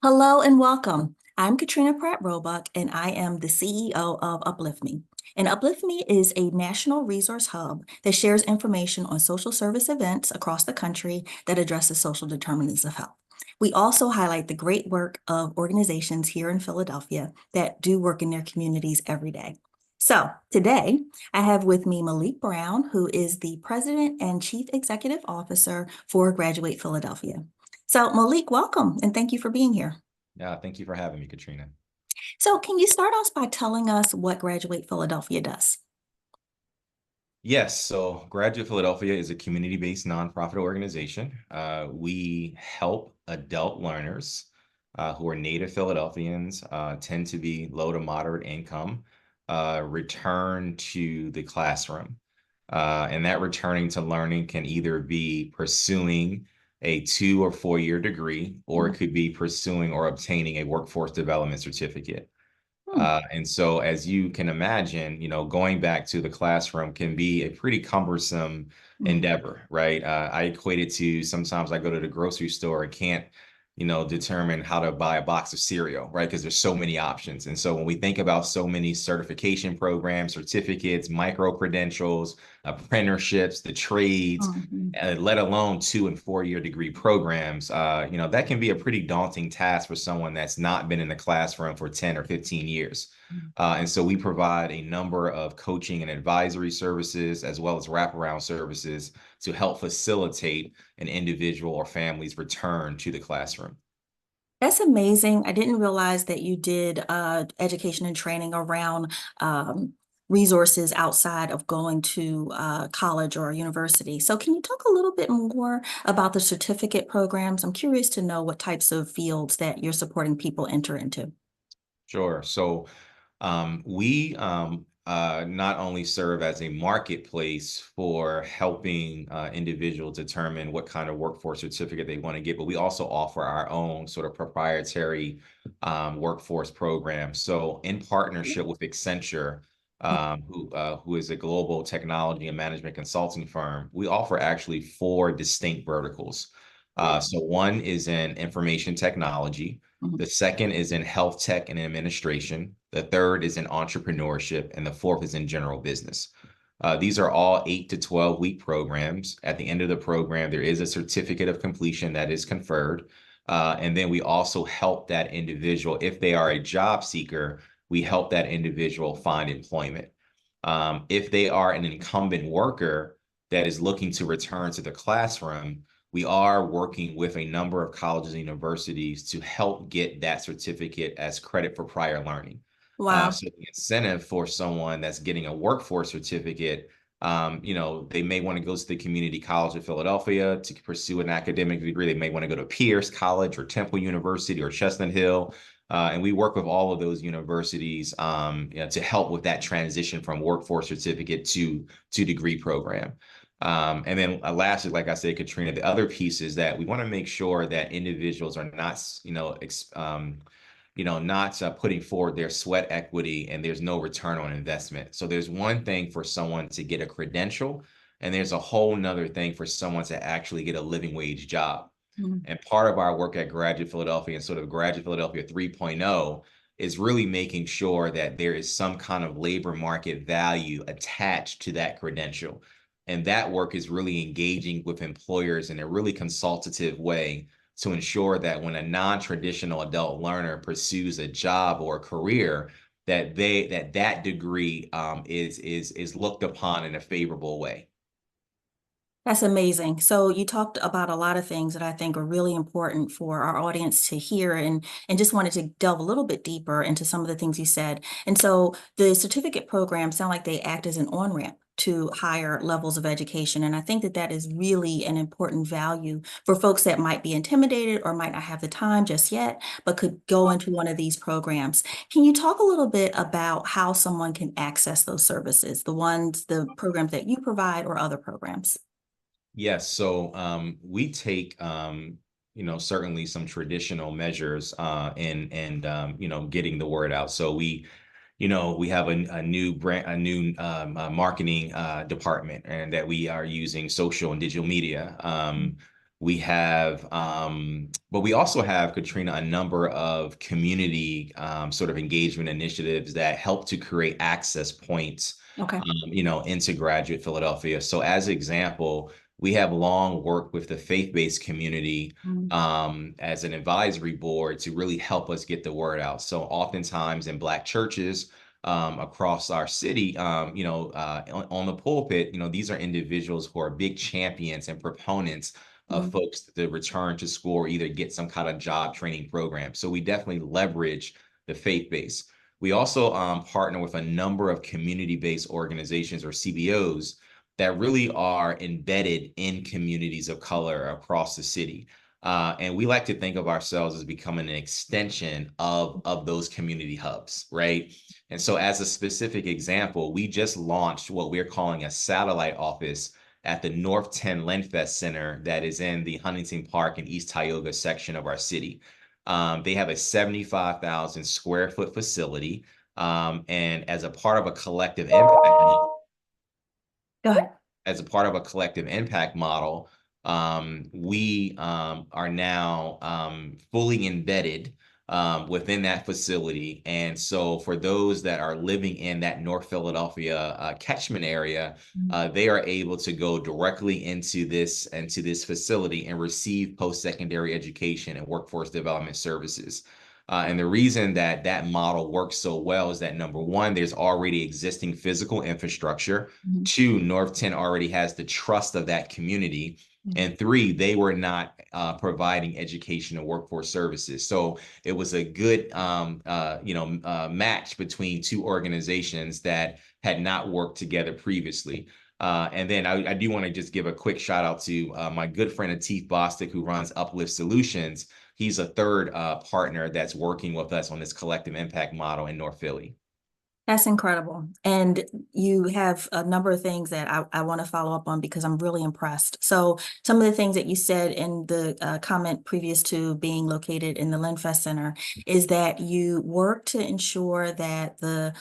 Hello and welcome. I'm Katrina Pratt Roebuck, and I am the CEO of Uplifme. And Uplifme is a national resource hub that shares information on social service events across the country that addresses social determinants of health. We also highlight the great work of organizations here in Philadelphia that do work in their communities every day. So today, I have with me Malik Brown, who is the President and Chief Executive Officer for Graduate Philadelphia. So Malik, welcome, and thank you for being here. Yeah, thank you for having me, Katrina. So can you start us by telling us what Graduate Philadelphia does? Yes, so Graduate Philadelphia is a community-based nonprofit organization. We help adult learners who are native Philadelphians, tend to be low to moderate income, return to the classroom. And that returning to learning can either be pursuing a 2 or 4 year degree, or it could be pursuing or obtaining a workforce development certificate. Hmm. And so, as you can imagine, going back to the classroom can be a pretty cumbersome Hmm. endeavor, right? I equate it to sometimes I go to the grocery store and can't, determine how to buy a box of cereal, right? Because there's so many options. And so, when we think about so many certification programs, certificates, micro credentials, apprenticeships, the trades, Hmm. let alone 2 and 4 year degree programs, that can be a pretty daunting task for someone that's not been in the classroom for 10 or 15 years. And so we provide a number of coaching and advisory services, as well as wraparound services to help facilitate an individual or family's return to the classroom. That's amazing. I didn't realize that you did education and training around resources outside of going to college or university. So can you talk a little bit more about the certificate programs? I'm curious to know what types of fields that you're supporting people enter into. Sure. So we not only serve as a marketplace for helping individuals determine what kind of workforce certificate they want to get, but we also offer our own sort of proprietary workforce program. So, in partnership with Accenture, who is a global technology and management consulting firm, we offer actually four distinct verticals. So, one is in information technology. Mhm. The second is in health tech and administration. The third is in entrepreneurship. And the fourth is in general business. These are all 8 to 12 week programs. At the end of the program, there is a certificate of completion that is conferred. And then we also help that individual, if they are a job seeker, we help that individual find employment. If they are an incumbent worker that is looking to return to the classroom, we are working with a number of colleges and universities to help get that certificate as credit for prior learning. Wow. So the incentive for someone that's getting a workforce certificate, they may want to go to the Community College of Philadelphia to pursue an academic degree. They may want to go to Pierce College or Temple University or Chestnut Hill. And we work with all of those universities to help with that transition from workforce certificate to degree program. And then lastly, like I said, Katrina, the other piece is that we want to make sure that individuals are not, not putting forward their sweat equity and there's no return on investment. So there's one thing for someone to get a credential, and there's a whole nother thing for someone to actually get a living wage job. Mhm. And part of our work at Graduate Philadelphia and sort of Graduate Philadelphia 3.0 is really making sure that there is some kind of labor market value attached to that credential. And that work is really engaging with employers in a really consultative way to ensure that when a non-traditional adult learner pursues a job or a career, that degree is looked upon in a favorable way. That's amazing. So you talked about a lot of things that I think are really important for our audience to hear and just wanted to delve a little bit deeper into some of the things you said. And so the certificate programs sound like they act as an on-ramp to higher levels of education. And I think that that is really an important value for folks that might be intimidated or might not have the time just yet, but could go into one of these programs. Can you talk a little bit about how someone can access those services, the programs that you provide or other programs? Yes, so we take certainly some traditional measures and getting the word out. So we have a new brand, a new marketing department, and that we are using social and digital media. We have, but we also have, Katrina, a number of community sort of engagement initiatives that help to create access points, Okay. into graduate Philadelphia. So as example, we have long worked with the faith-based community Mm, as an advisory board to really help us get the word out. So oftentimes in Black churches, across our city, on the pulpit, these are individuals who are big champions and proponents of mm, folks to return to school or either get some kind of job training program. So we definitely leverage the faith base. We also partner with a number of community-based organizations or CBOs that really are embedded in communities of color across the city. And we like to think of ourselves as becoming an extension of those community hubs, right? And so as a specific example, we just launched what we're calling a satellite office at the North 10 Lenfest Center that is in the Huntington Park and East Tioga section of our city. They have a 75,000 square foot facility. And as a part of a collective impact, go ahead. as a part of a collective impact model, we are now fully embedded within that facility. And so for those that are living in that North Philadelphia catchment area, Mm, they are able to go directly into this facility and receive post-secondary education and workforce development services. And the reason that that model works so well is that number one, there's already existing physical infrastructure. mm, Two, North 10 already has the trust of that community. mm. And three, they were not providing education and workforce services. So it was a good, match between two organizations that had not worked together previously. And then I do want to just give a quick shout out to my good friend Atif Bostic, who runs Uplift Solutions. He's a third partner that's working with us on this collective impact model in North Philly. That's incredible. And you have a number of things that I want to follow up on because I'm really impressed. So some of the things that you said in the comment previous to being located in the Linfest Center is that you work to ensure that the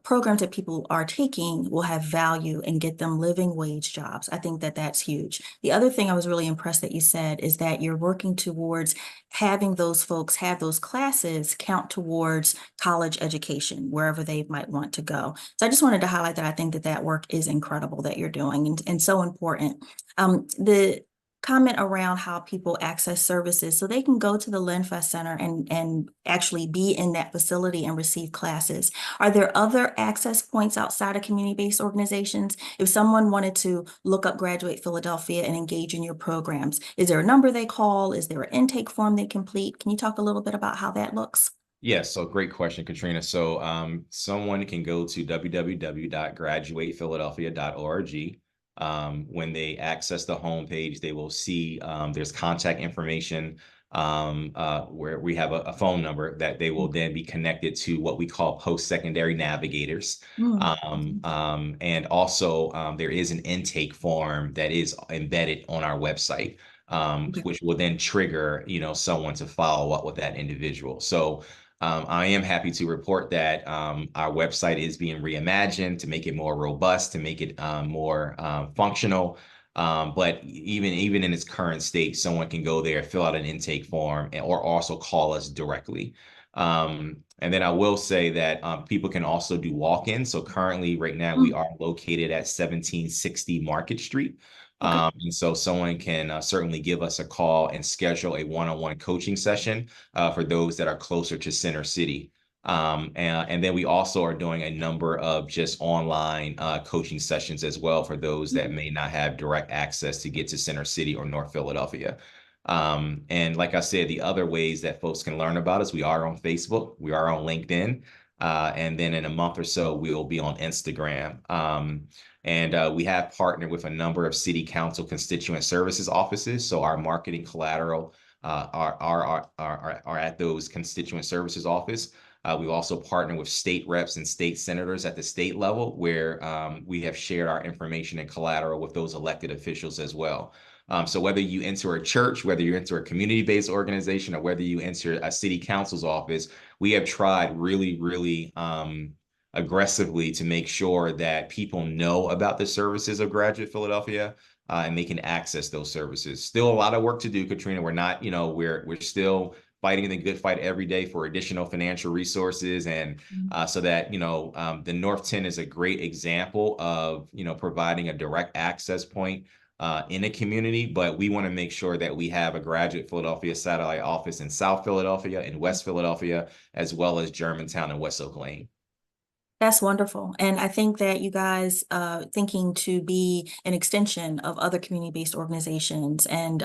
programs that people are taking will have value and get them living wage jobs. I think that that's huge. The other thing I was really impressed that you said is that you're working towards having those folks have those classes count towards college education, wherever they might want to go. So I just wanted to highlight that I think that that work is incredible that you're doing and so important. The comment around how people access services so they can go to the Linfest Center and actually be in that facility and receive classes. Are there other access points outside of community-based organizations? If someone wanted to look up Graduate Philadelphia and engage in your programs, is there a number they call? Is there an intake form they complete? Can you talk a little bit about how that looks? Yes, so great question, Katrina. So someone can go to www.graduatephiladelphia.org. When they access the homepage, they will see there's contact information where we have a phone number that they will then be connected to what we call post-secondary navigators. Mm, And also there is an intake form that is embedded on our website, okay. which will then trigger, someone to follow up with that individual. So I am happy to report that our website is being reimagined to make it more robust, to make it more functional. But even in its current state, someone can go there, fill out an intake form, or also call us directly. And then I will say that people can also do walk-ins. So currently, right now, we Mm, are located at 1760 Market Street. okay. And so someone can certainly give us a call and schedule a one-on-one coaching session for those that are closer to Center City. And then we also are doing a number of just online coaching sessions as well for those that Mm, may not have direct access to get to Center City or North Philadelphia. And like I said, the other ways that folks can learn about us, we are on Facebook, we are on LinkedIn, and then in a month or so, we will be on Instagram. And we have partnered with a number of city council constituent services offices. So our marketing collateral are at those constituent services office. We've also partnered with state reps and state senators at the state level, where we have shared our information and collateral with those elected officials as well. So whether you enter a church, whether you enter a community-based organization, or whether you enter a city council's office, we have tried really aggressively to make sure that people know about the services of Graduate Philadelphia, and they can access those services. Still a lot of work to do, Katrina. We're not, we're still fighting the good fight every day for additional financial resources, and so that the North 10 is a great example of providing a direct access point in a community. But we want to make sure that we have a Graduate Philadelphia satellite office in South Philadelphia and West Philadelphia, as well as Germantown and West Oak Lane. That's wonderful. And I think that you guys thinking to be an extension of other community-based organizations and,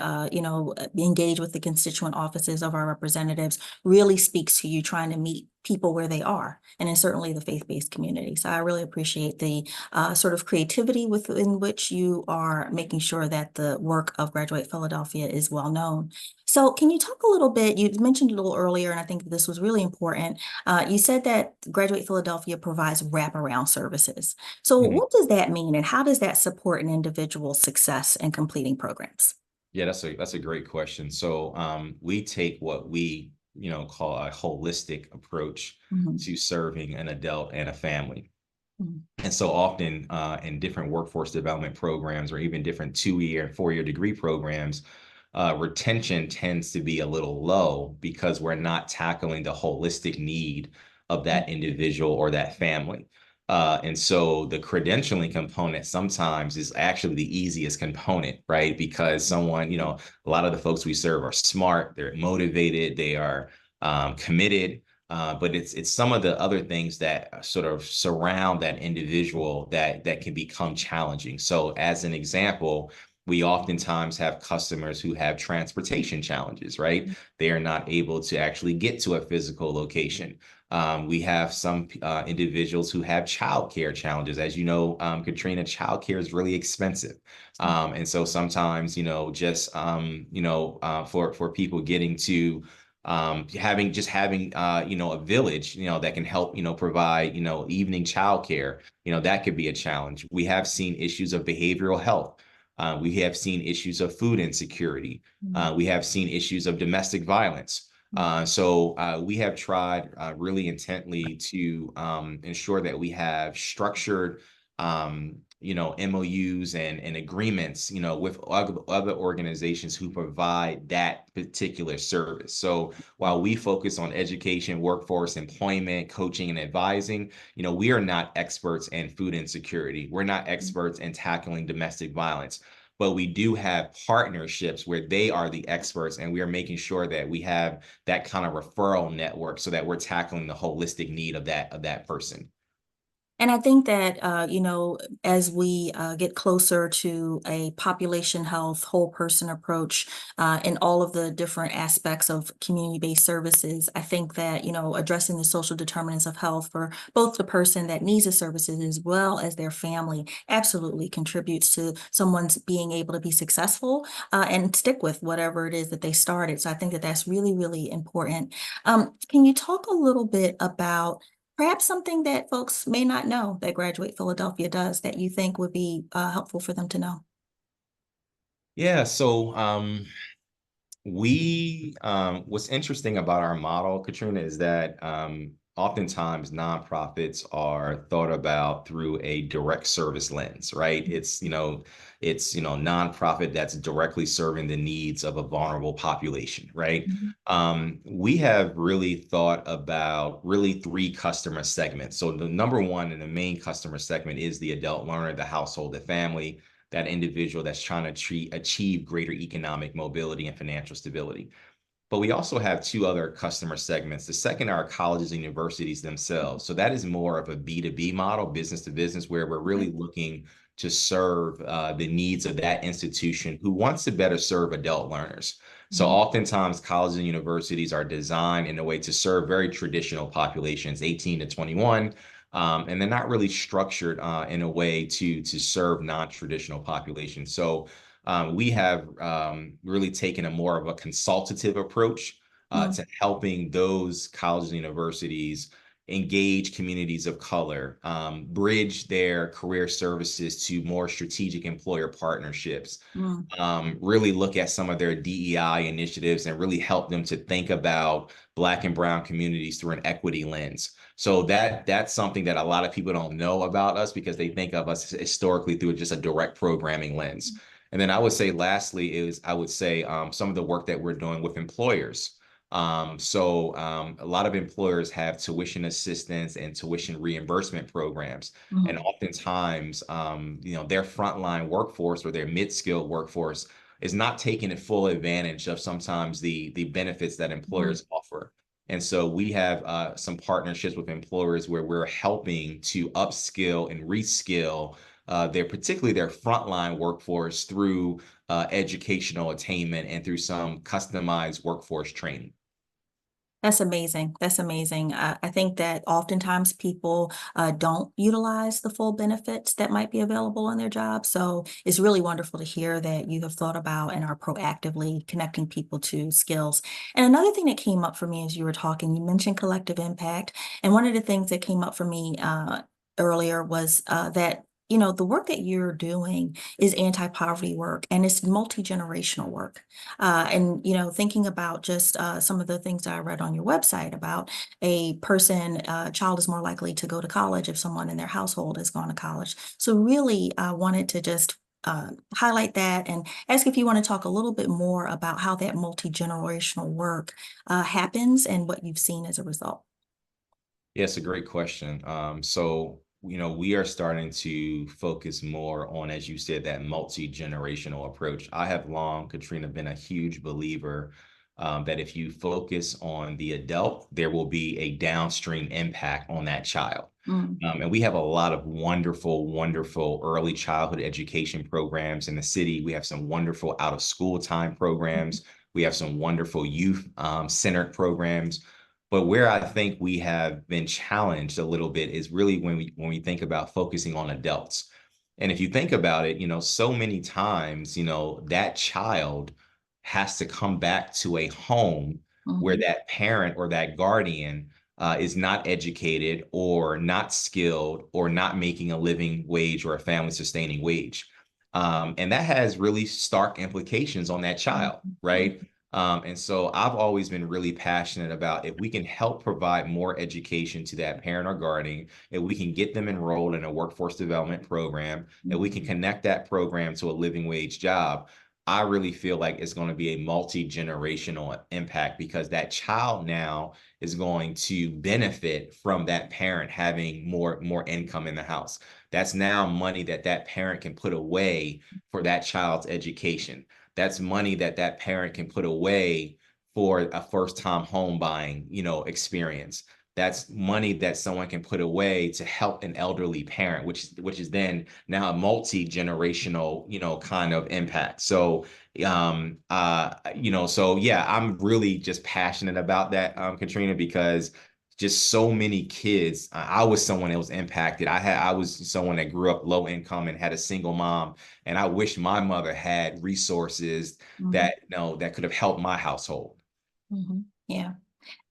engage with the constituent offices of our representatives really speaks to you trying to meet people where they are, and then certainly the faith-based community. So I really appreciate the sort of creativity within which you are making sure that the work of Graduate Philadelphia is well known. So can you talk a little bit, you mentioned a little earlier, and I think this was really important. You said that Graduate Philadelphia provides wraparound services. So Mhm. what does that mean, and how does that support an individual's success in completing programs? Yeah, that's a great question. So we take what we call a holistic approach Mhm, to serving an adult and a family. mhm, And so often in different workforce development programs, or even different 2-year and 4-year degree programs, retention tends to be a little low because we're not tackling the holistic need of that individual or that family. And so the credentialing component sometimes is actually the easiest component, right? Because a lot of the folks we serve are smart, they're motivated, they are committed. But it's some of the other things that sort of surround that individual that can become challenging. So as an example, we oftentimes have customers who have transportation challenges, right? They are not able to actually get to a physical location. We have some individuals who have childcare challenges. As you know, Katrina, childcare is really expensive. And so sometimes, for people getting to having a village that can help provide evening childcare, that could be a challenge. We have seen issues of behavioral health. We have seen issues of food insecurity. We have seen issues of domestic violence. So we have tried really intently to ensure that we have structured MOUs and agreements, with other organizations who provide that particular service. So while we focus on education, workforce, employment, coaching, and advising, we are not experts in food insecurity. We're not experts in tackling domestic violence. But we do have partnerships where they are the experts, and we are making sure that we have that kind of referral network so that we're tackling the holistic need of that person. And I think that, as we get closer to a population health, whole person approach in all of the different aspects of community-based services, I think that, addressing the social determinants of health for both the person that needs the services as well as their family absolutely contributes to someone's being able to be successful and stick with whatever it is that they started. So I think that that's really, really important. Can you talk a little bit about perhaps something that folks may not know that Graduate Philadelphia does that you think would be helpful for them to know? Yeah, so what's interesting about our model, Katrina, is that oftentimes nonprofits are thought about through a direct service lens, right? It's nonprofit that's directly serving the needs of a vulnerable population, right? Mhm, We have really thought about really three customer segments. So the number one and the main customer segment is the adult learner, the household, the family, that individual that's trying to achieve greater economic mobility and financial stability. But we also have two other customer segments. The second are colleges and universities themselves. So that is more of a B2B model, business to business, where we're really looking to serve the needs of that institution who wants to better serve adult learners. So mhm, oftentimes colleges and universities are designed in a way to serve very traditional populations, 18 to 21, and they're not really structured in a way to serve non-traditional populations. So we have really taken a more of a consultative approach mhm, to helping those colleges and universities engage communities of color, bridge their career services to more strategic employer partnerships, mhm, really look at some of their DEI initiatives and really help them to think about Black and Brown communities through an equity lens. So that's something that a lot of people don't know about us because they think of us historically through just a direct programming lens. And then I would say lastly is I would say some of the work that we're doing with employers. A lot of employers have tuition assistance and tuition reimbursement programs. And Mhm. oftentimes, their frontline workforce or their mid-skilled workforce is not taking full advantage of sometimes the benefits that Mhm. employers offer. And so we have some partnerships with employers where we're helping to upskill and reskill particularly their frontline workforce through educational attainment and through some customized workforce training. That's amazing. That's amazing. I think that oftentimes people don't utilize the full benefits that might be available in their job. So it's really wonderful to hear that you have thought about and are proactively connecting people to skills. And another thing that came up for me as you were talking, you mentioned collective impact. And one of the things that came up for me earlier was that the work that you're doing is anti-poverty work and it's multi-generational work. Thinking about just some of the things that I read on your website about child is more likely to go to college if someone in their household has gone to college. So really, I wanted to just highlight that and ask if you want to talk a little bit more about how that multi-generational work happens and what you've seen as a result. Yes, a great question. We are starting to focus more on, as you said, that multi-generational approach. I have long, Katrina, been a huge believer that if you focus on the adult, there will be a downstream impact on that child. Mm, And we have a lot of wonderful, wonderful early childhood education programs in the city. We have some wonderful out of school time programs. We have some wonderful youth centered programs. But where I think we have been challenged a little bit is really when we think about focusing on adults. And if you think about it, so many times, that child has to come back to a home where mhm, that parent or that guardian is not educated or not skilled or not making a living wage or a family sustaining wage. And that has really stark implications on that child, mhm, right? And so I've always been really passionate about if we can help provide more education to that parent or guardian, if we can get them enrolled in a workforce development program, and we mhm, can connect that program to a living wage job, I really feel like it's going to be a multi-generational impact because that child now is going to benefit from that parent having more income in the house. That's now money that that parent can put away for that child's education. That's money that that parent can put away for a first time home buying, experience. That's money that someone can put away to help an elderly parent, which is then now a multi-generational, kind of impact. So yeah, I'm really just passionate about that, Katrina, because just so many kids. I was someone that was impacted. I was someone that grew up low income and had a single mom, and I wish my mother had resources mhm, that could have helped my household. mhm. Yeah.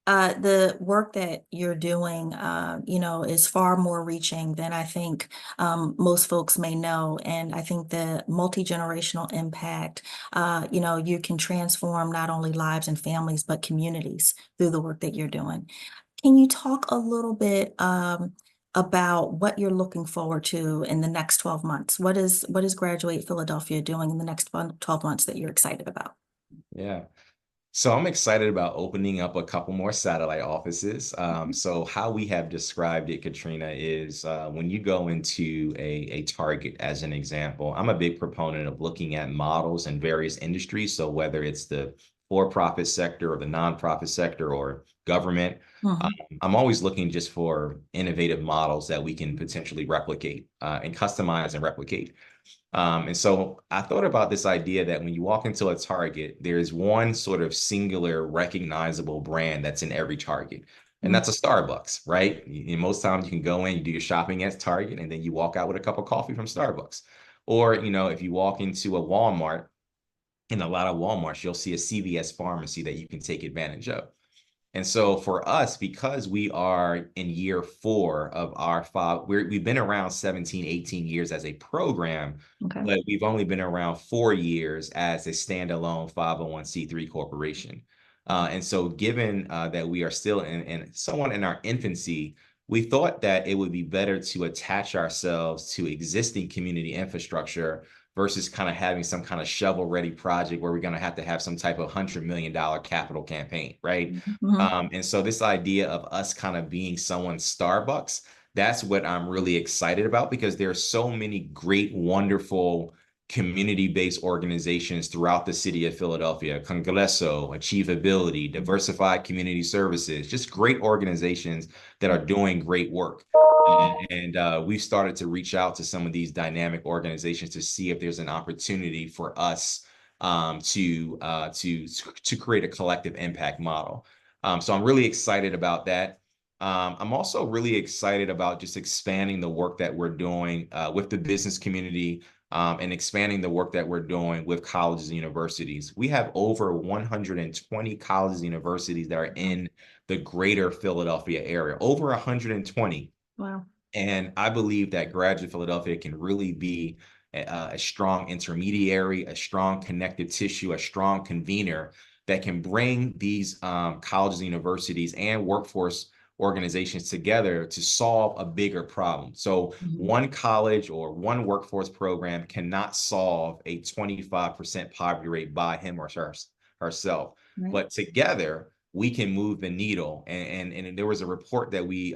The work that you're doing, is far more reaching than I think most folks may know. And I think the multi-generational impact, you can transform not only lives and families, but communities through the work that you're doing. Can you talk a little bit about what you're looking forward to in the next 12 months? What is Graduate Philadelphia doing in the next 12 months that you're excited about? Yeah. So I'm excited about opening up a couple more satellite offices. So how we have described it, Katrina, is when you go into a Target, as an example, I'm a big proponent of looking at models in various industries. So whether it's the for-profit sector or the nonprofit sector or government, um, Mhm, I'm always looking just for innovative models that we can potentially replicate and customize and replicate. And so I thought about this idea that when you walk into a Target, there's one sort of singular recognizable brand that's in every Target, and mhm, that's a Starbucks, right? Most times you can go in, you do your shopping at Target, and then you walk out with a cup of coffee from Starbucks. Or, if you walk into a Walmart, in a lot of Walmarts, you'll see a CVS pharmacy that you can take advantage of. And so for us, because we are in year 4 of our five, we've been around 17, 18 years as a program, okay. but we've only been around 4 years as a standalone 501(c)(3) corporation. And so given that we are still in somewhat in our infancy, we thought that it would be better to attach ourselves to existing community infrastructure versus kind of having some kind of shovel ready project where we're going to have some type of $100 million capital campaign, right? Mhm. And so this idea of us kind of being someone's Starbucks, that's what I'm really excited about, because there are so many great, wonderful community-based organizations throughout the city of Philadelphia: Congreso, Achievability, Diversified Community Services, just great organizations that are doing great work. And we've started to reach out to some of these dynamic organizations to see if there's an opportunity for us to create a collective impact model. So I'm really excited about that. I'm also really excited about just expanding the work that we're doing with the business community, and expanding the work that we're doing with colleges and universities. We have over 120 colleges and universities that are in the greater Philadelphia area, over 120. Wow. And I believe that Graduate Philadelphia can really be a strong intermediary, a strong connective tissue, a strong convener that can bring these colleges, universities, and workforce organizations together to solve a bigger problem. So Mhm. one college or one workforce program cannot solve a 25% poverty rate by him or herself. Right. But together, we can move the needle. And there was a report that we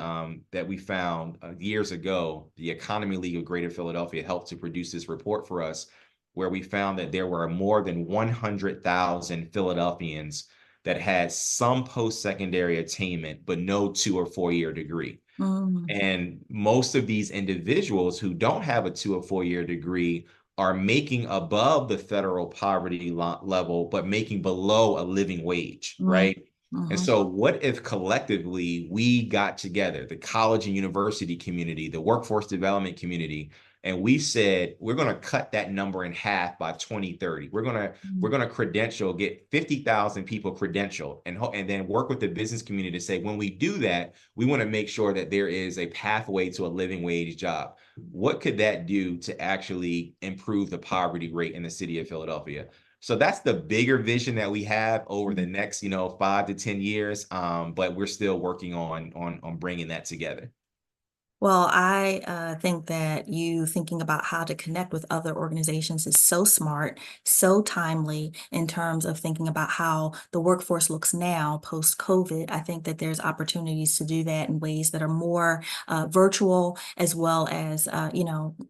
found years ago. The Economy League of Greater Philadelphia helped to produce this report for us, where we found that there were more than 100,000 Philadelphians that had some post-secondary attainment, but no 2 or 4 year degree. Mm. And most of these individuals who don't have a 2 or 4 year degree are making above the federal poverty level, but making below a living wage, Mm. right? And Mhm. so, what if collectively we got together, the college and university community, the workforce development community, and we said we're going to cut that number in half by 2030. We're Mhm. going to credential, get 50,000 people credentialed, and then work with the business community to say, when we do that, we want to make sure that there is a pathway to a living wage job. What could that do to actually improve the poverty rate in the city of Philadelphia? So that's the bigger vision that we have over the next, 5 to 10 years. But we're still working on bringing that together. Well, I think that you thinking about how to connect with other organizations is so smart, so timely in terms of thinking about how the workforce looks now post COVID. I think that there's opportunities to do that in ways that are more virtual, as well as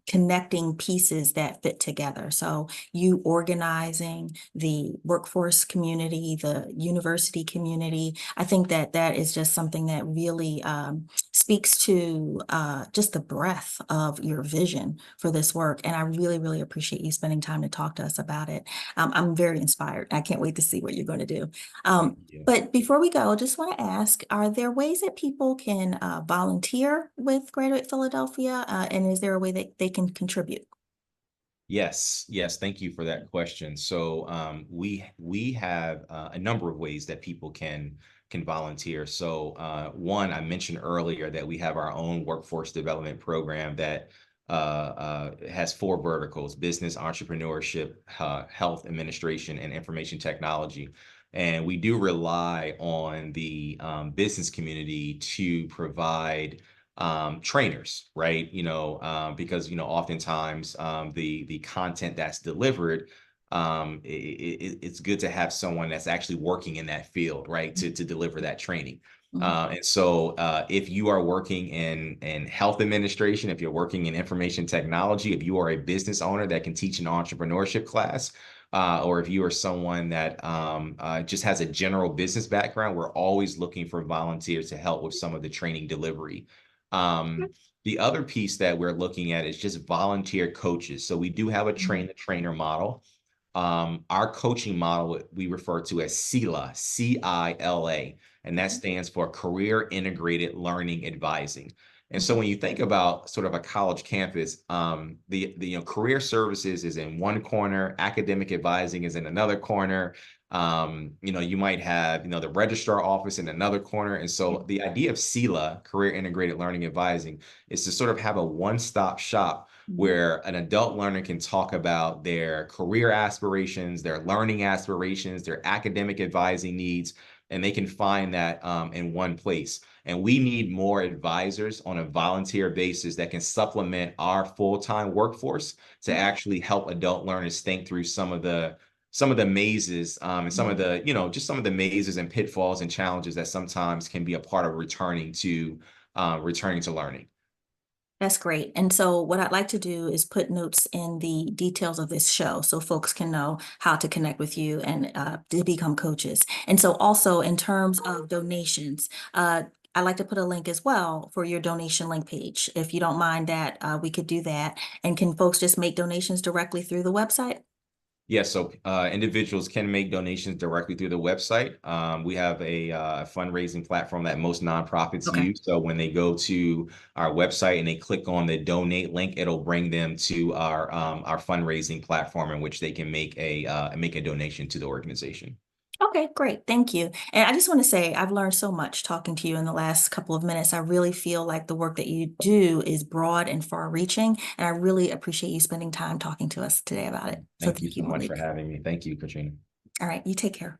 connecting pieces that fit together. So you organizing the workforce community, the university community, I think that that is just something that really speaks to just the breadth of your vision for this work. And I really, really appreciate you spending time to talk to us about it. I'm very inspired. I can't wait to see what you're going to do. Thank Um, you. but before we go, I just want to ask, are there ways that people can volunteer with Graduate Philadelphia? And is there a way that they can contribute? Yes, yes. Thank you for that question. So we have a number of ways that people can volunteer. So one, I mentioned earlier that we have our own workforce development program that has four verticals: business, entrepreneurship, health administration, and information technology. And we do rely on the business community to provide trainers, right? Because oftentimes the content that's delivered, it's good to have someone that's actually working in that field, right, to deliver that training. Mhm. And so, if you are working in health administration, if you're working in information technology, if you are a business owner that can teach an entrepreneurship class, or if you are someone that just has a general business background, we're always looking for volunteers to help with some of the training delivery. The other piece that we're looking at is just volunteer coaches. So we do have a train the trainer model. Our coaching model we refer to as CILA, CILA, and that stands for Career Integrated Learning Advising. And so when you think about sort of a college campus, the career services is in one corner, academic advising is in another corner. You might have, the registrar office in another corner. And so the idea of CILA, Career Integrated Learning Advising, is to sort of have a one-stop shop Mhm. where an adult learner can talk about their career aspirations, their learning aspirations, their academic advising needs, and they can find that in one place. And we need more advisors on a volunteer basis that can supplement our full-time workforce to actually help adult learners think through some of the mazes and some of the, just some of the mazes and pitfalls and challenges that sometimes can be a part of returning to learning. That's great. And so what I'd like to do is put notes in the details of this show so folks can know how to connect with you and to become coaches. And so also in terms of donations, I'd like to put a link as well for your donation link page. If you don't mind that, we could do that. And can folks just make donations directly through the website? Yes, so individuals can make donations directly through the website. We have a fundraising platform that most nonprofits Okay. use. So when they go to our website and they click on the donate link, it'll bring them to our fundraising platform in which they can make a donation to the organization. Okay, great. Thank you. And I just want to say I've learned so much talking to you in the last couple of minutes. I really feel like the work that you do is broad and far reaching. And I really appreciate you spending time talking to us today about it. So Thank you thank so you, much for Malik. having me. Thank you, Katrina. All right, you take care.